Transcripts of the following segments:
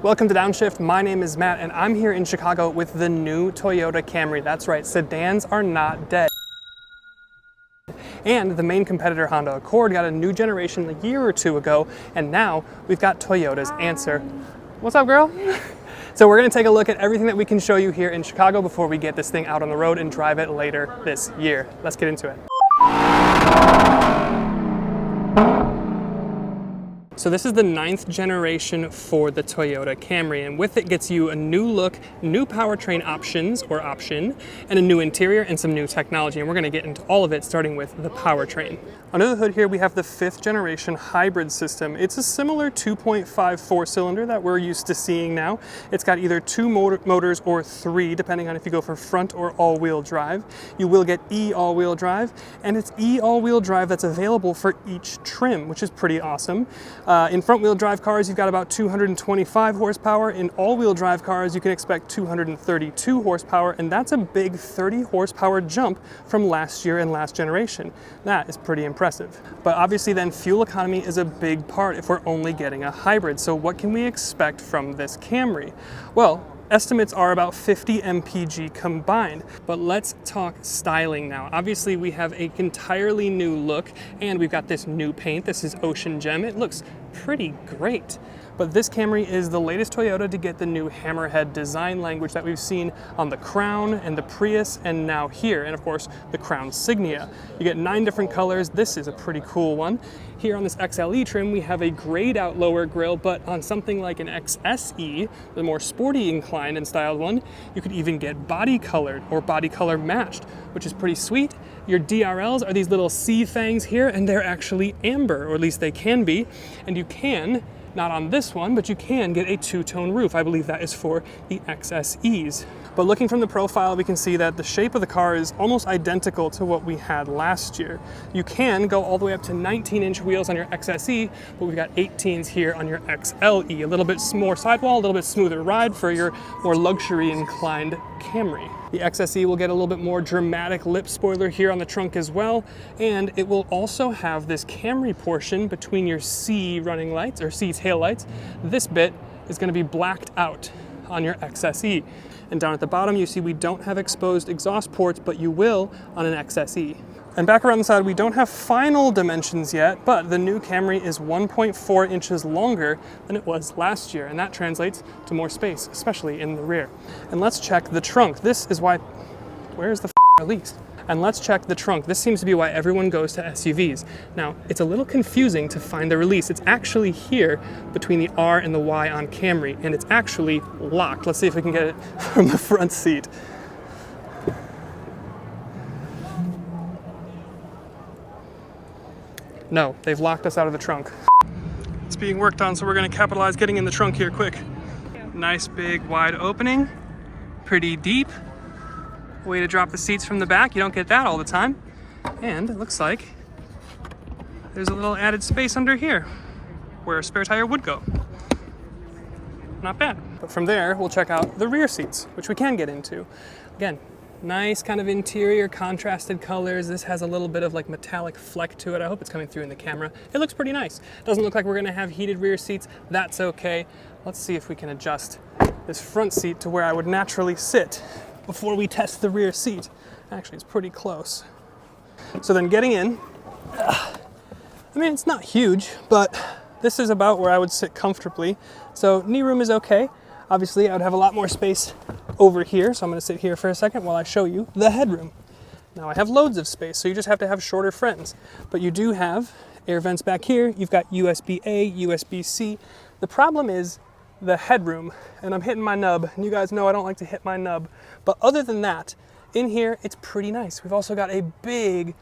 Welcome to Downshift. My name is Matt and I'm here in Chicago with the new Toyota Camry. That's right, sedans are not dead. And the main competitor Honda Accord got a new generation a year or two ago, and now we've got Toyota's answer. What's up, girl? So we're gonna take a look at everything that we can show you here in Chicago before we get this thing out on the road and drive it later this year. Let's get into it. So this is the 9th generation for the Toyota Camry, and with it gets you a new look, new powertrain option, and a new interior and some new technology. And we're gonna get into all of it, starting with the powertrain. Under the hood here, we have the 5th generation hybrid system. It's a similar 2.5 4-cylinder that we're used to seeing now. It's got either 2 motors or 3, depending on if you go for front or all-wheel drive. You will get e-all-wheel drive, and it's e-all-wheel drive that's available for each trim, which is pretty awesome. In front-wheel drive cars, you've got about 225 horsepower. In all-wheel drive cars, you can expect 232 horsepower, and that's a big 30 horsepower jump from last year and last generation. That is pretty impressive. But obviously then fuel economy is a big part if we're only getting a hybrid. So what can we expect from this Camry? Well, estimates are about 50 mpg combined, but let's talk styling now. Obviously we have an entirely new look and we've got this new paint. This is Ocean Gem. It looks pretty great. But this Camry is the latest Toyota to get the new Hammerhead design language that we've seen on the Crown and the Prius and now here, and of course the Crown Signia. You get 9 different colors. This is a pretty cool one. Here on this XLE trim, we have a grayed out lower grille, but on something like an XSE, the more sporty inclined and styled one, you could even get body colored or body color matched, which is pretty sweet. Your DRLs are these little C fangs here, and they're actually amber, or at least they can be, and you can, not on this one, but you can get a 2-tone roof. I believe that is for the XSEs. But looking from the profile, we can see that the shape of the car is almost identical to what we had last year. You can go all the way up to 19-inch wheels on your XSE, but we've got 18s here on your XLE. A little bit more sidewall, a little bit smoother ride for your more luxury inclined Camry. The XSE will get a little bit more dramatic lip spoiler here on the trunk as well, and it will also have this Camry portion between your C running lights or C tail lights. This bit is going to be blacked out on your XSE. And down at the bottom you see we don't have exposed exhaust ports, but you will on an XSE. And back around the side, we don't have final dimensions yet, but the new Camry is 1.4 inches longer than it was last year, and that translates to more space, especially in the rear. And let's check the trunk. This is why, where's the release? And let's check the trunk. This seems to be why everyone goes to SUVs. Now, it's a little confusing to find the release. It's actually here between the R and the Y on Camry, and it's actually locked. Let's see if we can get it from the front seat. No, they've locked us out of the trunk. It's being worked on, so we're gonna capitalize getting in the trunk here quick. Nice big wide opening, pretty deep. Way to drop the seats from the back. You don't get that all the time. And it looks like there's a little added space under here where a spare tire would go. Not bad. But from there, we'll check out the rear seats, which we can get into. Again, nice kind of interior contrasted colors. This has a little bit of like metallic fleck to it. I hope it's coming through in the camera. It looks pretty nice. Doesn't look like we're gonna have heated rear seats. That's okay. Let's see if we can adjust this front seat to where I would naturally sit before we test the rear seat. Actually, it's pretty close. So then getting in, I mean, it's not huge, but this is about where I would sit comfortably. So knee room is okay. Obviously, I would have a lot more space over here, so I'm gonna sit here for a second while I show you the headroom. Now I have loads of space, so you just have to have shorter friends. But you do have air vents back here. You've got USB-A, USB-C. The problem is the headroom, and I'm hitting my nub, and you guys know I don't like to hit my nub. But other than that, in here, it's pretty nice. We've also got a big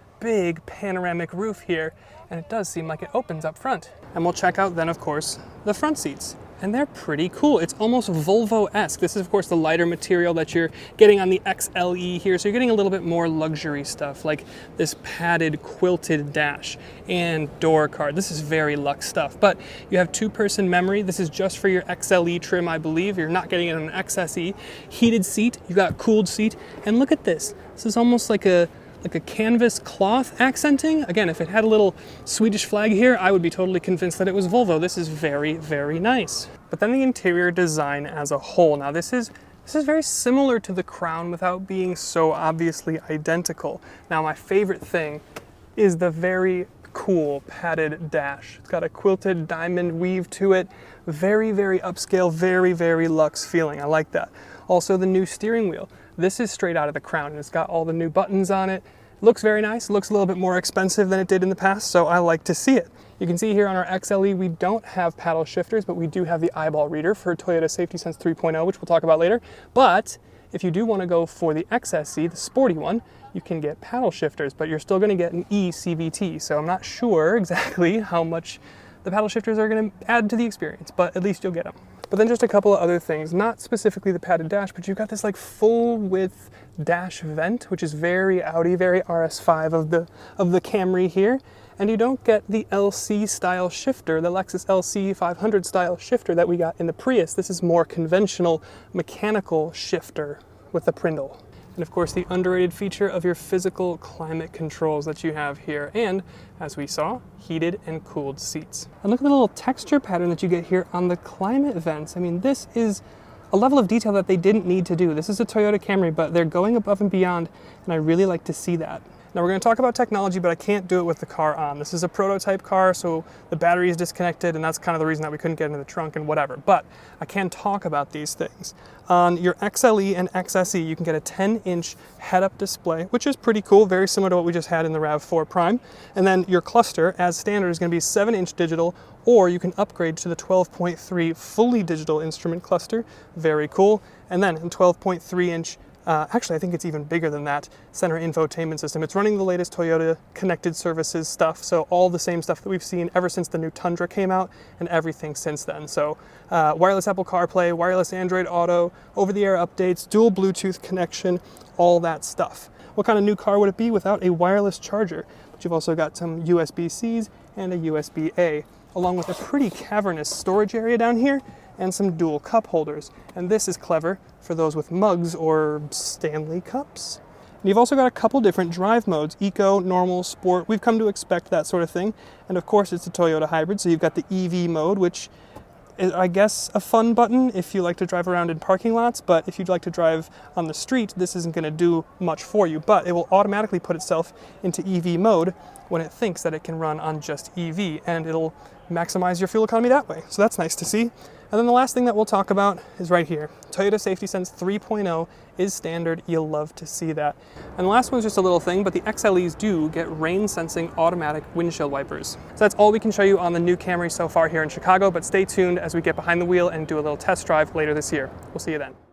panoramic roof here, and it does seem like it opens up front. And we'll check out then, of course, the front seats. And they're pretty cool. It's almost Volvo-esque. This is, of course, the lighter material that you're getting on the XLE here. So you're getting a little bit more luxury stuff, like this padded quilted dash and door card. This is very luxe stuff. But you have 2-person memory. This is just for your XLE trim, I believe. You're not getting it on an XSE. Heated seat. You've got cooled seat. And look at this. This is almost like a like a canvas cloth accenting. Again, if it had a little Swedish flag here, I would be totally convinced that it was Volvo. This is very, very nice. But then the interior design as a whole. Now this is very similar to the Crown without being so obviously identical. Now my favorite thing is the very cool padded dash. It's got a quilted diamond weave to it. Very, very upscale, very, very luxe feeling. I like that. Also the new steering wheel. This is straight out of the Crown and it's got all the new buttons on it. Looks very nice. Looks a little bit more expensive than it did in the past, so I like to see it. You can see here on our XLE, we don't have paddle shifters, but we do have the eyeball reader for Toyota Safety Sense 3.0, which we'll talk about later. But if you do want to go for the XSE, the sporty one, you can get paddle shifters, but you're still going to get an eCVT. So I'm not sure exactly how much the paddle shifters are going to add to the experience, but at least you'll get them. But then just a couple of other things, not specifically the padded dash, but you've got this like full width dash vent, which is very Audi, very RS5 of the Camry here. And you don't get the LC style shifter, the Lexus LC 500 style shifter that we got in the Prius. This is more conventional mechanical shifter with the Prindle. And of course the underrated feature of your physical climate controls that you have here. And as we saw, heated and cooled seats. And look at the little texture pattern that you get here on the climate vents. I mean, this is a level of detail that they didn't need to do. This is a Toyota Camry, but they're going above and beyond, and I really like to see that. Now we're going to talk about technology, but I can't do it with the car on. This is a prototype car, so the battery is disconnected, and that's kind of the reason that we couldn't get into the trunk and whatever. But I can talk about these things. On your XLE and XSE, you can get a 10-inch head-up display, which is pretty cool, very similar to what we just had in the RAV4 Prime. And then your cluster, as standard, is going to be 7-inch digital, or you can upgrade to the 12.3 fully digital instrument cluster. Very cool. And then in 12.3-inch, actually, I think it's even bigger than that, center infotainment system. It's running the latest Toyota connected services stuff, so all the same stuff that we've seen ever since the new Tundra came out and everything since then. So wireless Apple CarPlay, wireless Android Auto, over-the-air updates, dual Bluetooth connection, all that stuff. What kind of new car would it be without a wireless charger? But you've also got some USB-Cs and a USB-A, along with a pretty cavernous storage area down here and some dual cup holders. And this is clever for those with mugs or Stanley cups. And you've also got a couple different drive modes, Eco, Normal, Sport. We've come to expect that sort of thing. And of course it's a Toyota hybrid, so you've got the EV mode, which is, I guess, a fun button if you like to drive around in parking lots, but if you'd like to drive on the street, this isn't gonna do much for you, but it will automatically put itself into EV mode when it thinks that it can run on just EV, and it'll maximize your fuel economy that way. So that's nice to see. And then the last thing that we'll talk about is right here. Toyota Safety Sense 3.0 is standard. You'll love to see that. And the last one's just a little thing, but the XLEs do get rain sensing automatic windshield wipers. So that's all we can show you on the new Camry so far here in Chicago, but stay tuned as we get behind the wheel and do a little test drive later this year. We'll see you then.